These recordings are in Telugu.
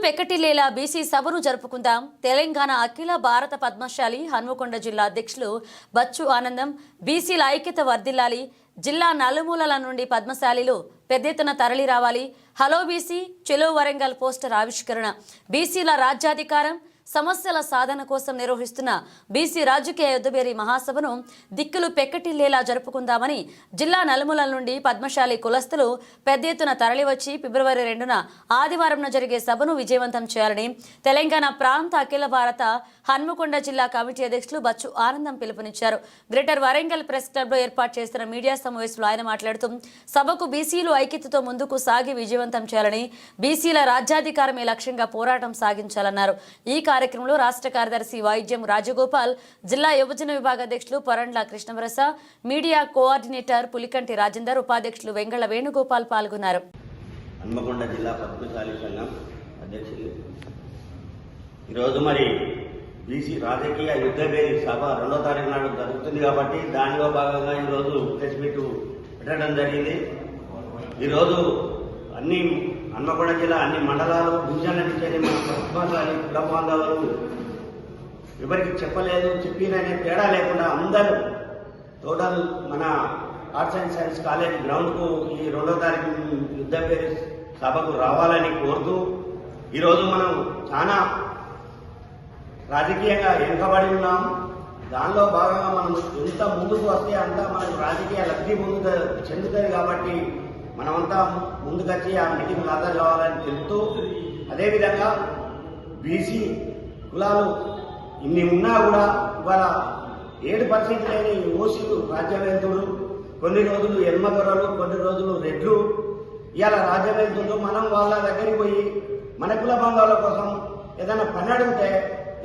పెక్కటిల్లేలా బీసీ సభను జరుపుకుందాం. తెలంగాణ అఖిల భారత పద్మశాలి హన్మకొండ జిల్లా అధ్యక్షులు బచ్చు ఆనందం బీసీల ఐక్యత వర్ధిల్లాలి. జిల్లా నలుమూలల నుండి పద్మశాలిలు పెద్ద ఎత్తున తరలి రావాలి. హలో బీసీ చెలో వరంగల్ పోస్టర్ ఆవిష్కరణ. బీసీల రాజ్యాధికారం సమస్యల సాధన కోసం నిర్వహిస్తున్న బీసీ రాజకీయ యుద్ధబేరి మహాసభను దిక్కులు పెక్కటిల్లేలా జరుపుకుందామని జిల్లా నలుమూలల నుండి పద్మశాలి కులస్తులు పెద్ద ఎత్తున తరలివచ్చి ఫిబ్రవరి 2న ఆదివారం జరిగే సభను విజయవంతం చేయాలని తెలంగాణ ప్రాంత అఖిల భారత హన్మకొండ జిల్లా కమిటీ అధ్యక్షులు బచ్చు ఆనందం పిలుపునిచ్చారు. గ్రేటర్ వరంగల్ ప్రెస్ క్లబ్ లో ఏర్పాటు చేస్తున్న మీడియా సమావేశంలో ఆయన మాట్లాడుతూ సభకు బీసీలు ఐక్యతతో ముందుకు సాగి విజయవంతం చేయాలని, బీసీల రాజ్యాధికారమే లక్ష్యంగా పోరాటం సాగించాలన్నారు. ఈ కార్యక్రమంలో రాష్ట్ర కార్యదర్శి వైద్యం రాజగోపాల్, జిల్లా యువజన విభాగ అధ్యక్షులు పొరండ్ల కృష్ణప్రసాద్, మీడియా కోఆర్డినేటర్ పులికంటి రాజేందర్, ఉపాధ్యక్షులు వెంగళ వేణుగోపాల్ పాల్గొన్నారు. హన్మకొండ జిల్లా పద్మశాలి సంఘం అధ్యక్షులు ఈరోజు మరి బీసీ రాజకీయ యుద్ధబేరి సభ 2వ తారీఖు నాడు జరుగుతుంది కాబట్టి దానిలో భాగంగా ఈరోజు ప్రెస్ మీట్ పెట్టడం జరిగింది. ఈరోజు అన్ని హన్మకొండ జిల్లా అన్ని మండలాలు డివిజన్ల నుంచి మన పద్మశాలి కుల బాంధవులు ఎవరికి చెప్పలేదు చెప్పిననే తేడా లేకుండా అందరూ టోటల్ మన ఆర్ట్స్ అండ్ సైన్స్ కాలేజ్ గ్రౌండ్కు ఈ 2వ తారీఖు యుద్ధబేరి సభకు రావాలని కోరుతూ ఈరోజు మనం చాలా రాజకీయంగా వెనుకబడి ఉన్నాం. దానిలో భాగంగా మనం ఎంత ముందుకు వస్తే అంతా మనకు రాజకీయ లబ్ధి ముందుకు చెందుతుంది కాబట్టి మనమంతా ముందుకొచ్చి ఆ మీటింగ్ హాజరు కావాలని తెలుపుతూ, అదేవిధంగా బీసీ కులాలు ఇన్ని ఉన్నా కూడా ఇవాళ 7% లేని ఓసీలు రాజ్యవేంతులు, కొన్ని రోజులు ఎన్మగొర్రలు, కొన్ని రోజులు రెడ్లు ఇవాళ రాజ్యవేంతులు. మనం వాళ్ళ దగ్గరికి పోయి మన కుల బంధాల కోసం ఏదైనా పని అడిగితే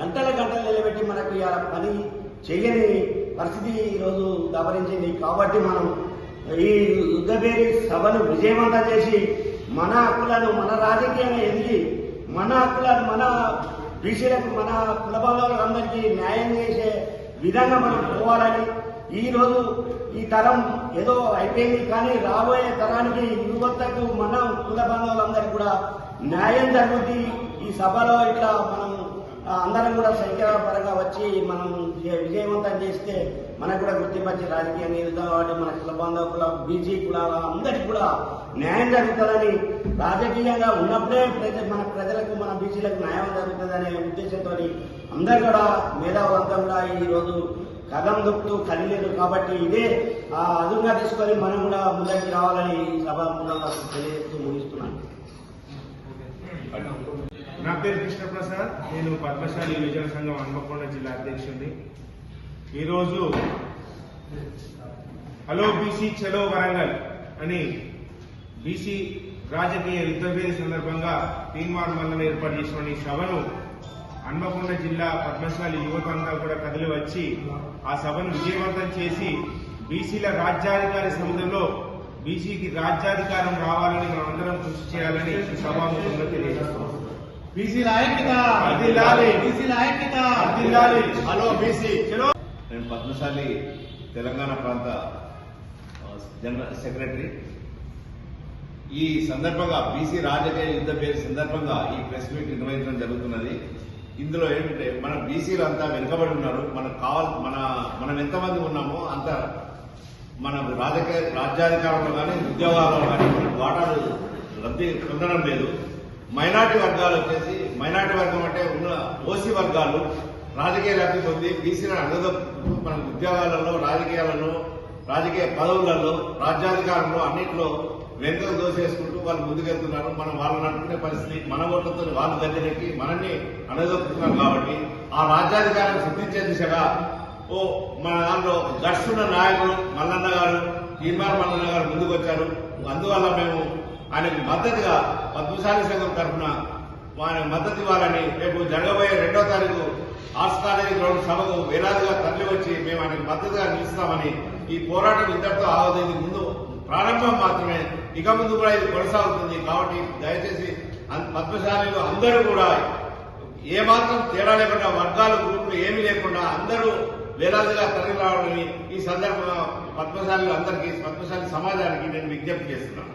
గంటలు నిలబెట్టి మనకు ఇవాళ పని చేయని పరిస్థితి ఈరోజు దాపరించింది. కాబట్టి మనం ఈ యుద్ధబేరి సభను విజయవంతం చేసి మన హక్కులను మన రాజకీయంగా ఎదిగి మన హక్కులను మన బీసీలకు మన కుల బాంధవులందరికీ న్యాయం చేసే విధంగా మనం పోవాలని, ఈరోజు ఈ తరం ఏదో అయిపోయింది కానీ రాబోయే తరానికి యువతకు మన కుల బాంధవులందరికీ కూడా న్యాయం జరుగుతుంది. ఈ సభలో ఇట్లా మనం అందరం కూడా సంఖ్యాపరంగా వచ్చి మనం విజయవంతం చేస్తే మనకు కూడా గుర్తింపచ్చి రాజకీయ నిరుద్యోగ కాబట్టి మన కుల బాంధవుల బీసీ కులాల అందరికీ కూడా న్యాయం జరుగుతుందని, రాజకీయంగా ఉన్నప్పుడే మన ప్రజలకు మన బీసీలకు న్యాయం జరుగుతుందనే ఉద్దేశంతో అందరు కూడా మేధావులంతా కూడా ఈరోజు కదం దొక్కుతూ కదిలేరు. కాబట్టి ఇదే అదుపుగా తీసుకొని మనం కూడా ముందరికి రావాలని సభ ముందుగా తెలియజేస్తూ ముగిస్తున్నాను. నా పేరు కృష్ణప్రసాద్, నేను పద్మశాలి యువజన సంఘం హన్మకొండ జిల్లా అధ్యక్షుడిని. ఈరోజు హలో బీసీ చలో వరంగల్ అని బీసీ రాజకీయ యుద్ధబేరి సందర్భంగా తీన్మార్ మండలం ఏర్పాటు చేసిన ఈ సభను హన్మకొండ జిల్లా పద్మశాలి యువతంగా కూడా కదిలి వచ్చి ఆ సభను విజయవంతం చేసి బీసీల రాజ్యాధికారి సముద్రంలో బీసీకి రాజ్యాధికారం రావాలని మనం అందరం కృషి చేయాలని ఈ సభాముఖంగా తెలియజేస్తున్నాం. బీసీల ఐక్యత వర్ధిల్లాలి, బీసీల ఐక్యత వర్ధిల్లాలి. హలో బీసీ చలో. నేను పద్మశాలి తెలంగాణ ప్రాంత జనరల్ సెక్రటరీ. ఈ సందర్భంగా బీసీ రాజకీయ యుద్ధ పేరు సందర్భంగా ఈ ప్రెస్ మీట్ నిర్వహించడం జరుగుతున్నది. ఇందులో ఏంటంటే మన బీసీలు అంతా వెనుకబడి ఉన్నారు. మనం ఎంతమంది ఉన్నామో అంత మన రాజ్యాధికారంలో కానీ ఉద్యోగాల్లో కానీ వాటాలు లబ్ధి పొందడం లేదు. మైనార్టీ వర్గాలు వచ్చేసి మైనార్టీ వర్గం అంటే ఉన్న ఓసీ వర్గాలు రాజకీయ లబ్ధి పొంది బీసీలను అందదొక్కు మన ఉద్యోగాలలో, రాజకీయాలలో, రాజకీయ పదవులలో, రాజ్యాధికారంలో అన్నింటిలో వెనుకలు దోసేసుకుంటూ వాళ్ళు ముందుకెళ్తున్నారు. మనం వాళ్ళని అనుకునే పరిస్థితి, మన ఓట్లతో వాళ్ళు దగ్గరికి మనల్ని అనదొక్కుతున్నారు. కాబట్టి ఆ రాజ్యాధికారం సిద్ధించే దిశగా మన దాంట్లో గడుస్తున్న నాయకులు మల్లన్న గారు, తీర్మార్ మల్లన్న గారు ముందుకు వచ్చారు. అందువల్ల మేము ఆయనకు మద్దతుగా పద్మశాలి సంఘం తరఫున ఆయన మద్దతు ఇవ్వాలని రేపు జరగబోయే 2వ తారీఖు ఆర్ట్స్ కాలేజీ గ్రౌండ్ సభకు వేలాదిగా తరలి వచ్చి మేము ఆయనకు మద్దతుగా నిలుస్తామని, ఈ పోరాటం ఇంతటితో ఆగదు, ముందు ప్రారంభం మాత్రమే, ఇక ముందు కూడా ఇది కొనసాగుతుంది. కాబట్టి దయచేసి పద్మశాలీలు అందరూ కూడా ఏమాత్రం తేడా లేకుండా, వర్గాలు గ్రూపులు ఏమీ లేకుండా అందరూ వేలాదిగా తరలి రావాలని ఈ సందర్భంగా పద్మశాలీలు అందరికీ, పద్మశాలి సమాజానికి నేను విజ్ఞప్తి చేస్తున్నాను.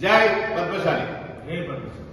జై పద్మశాలి. జై పద్మశాలి.